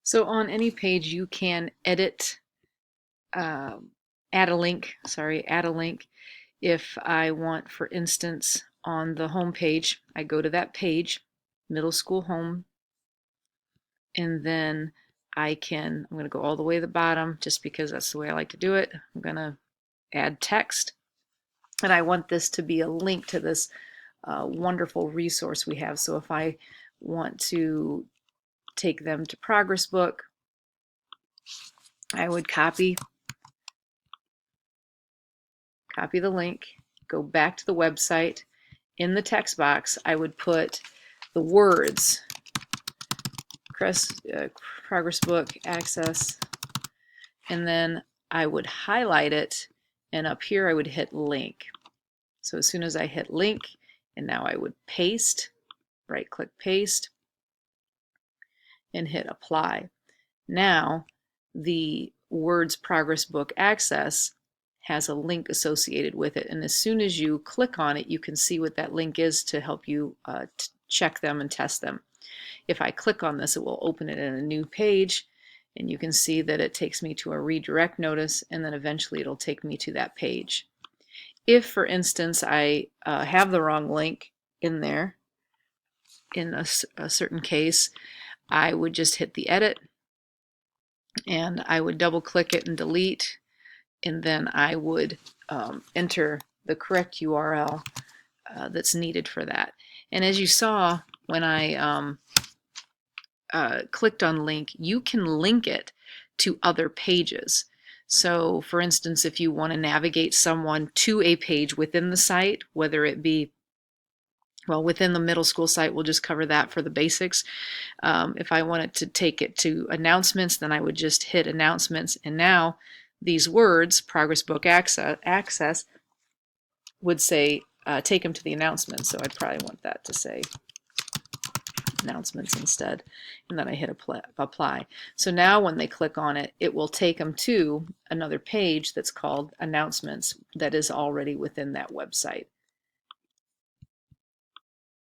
So on any page you can edit, add a link, add a link. If I want, for instance, on the home page, I go to that page, middle school home, and then I'm going to go all the way to the bottom just because that's the way I like to do it. I'm going to add text, and I want this to be a link to this wonderful resource we have. So if I want to take them to Progress Book, I would copy the link, go back to the website. In the text box, I would put the words Progress Book Access, and then I would highlight it, and up here I would hit link. So as soon as I hit link, and now I would paste, right click paste, and hit apply. Now the words Progress Book Access has a link associated with it, and as soon as you click on it, you can see what that link is to help you check them and test them. If I click on this, it will open it in a new page, and you can see that it takes me to a redirect notice, and then eventually it'll take me to that page. If, for instance, I have the wrong link in there, in a certain case, I would just hit the edit, and I would double click it and delete, and then I would enter the correct URL that's needed for that. And as you saw when I clicked on link, you can link it to other pages. So for instance, if you want to navigate someone to a page within the site, whether it be, well, within the middle school site, we'll just cover that for the basics. If I wanted to take it to announcements, then I would just hit announcements, and now these words, Progress Book Access, would say take them to the announcements. So I'd probably want that to say announcements instead, and then I hit apply. So now when they click on it, it will take them to another page that's called announcements that is already within that website.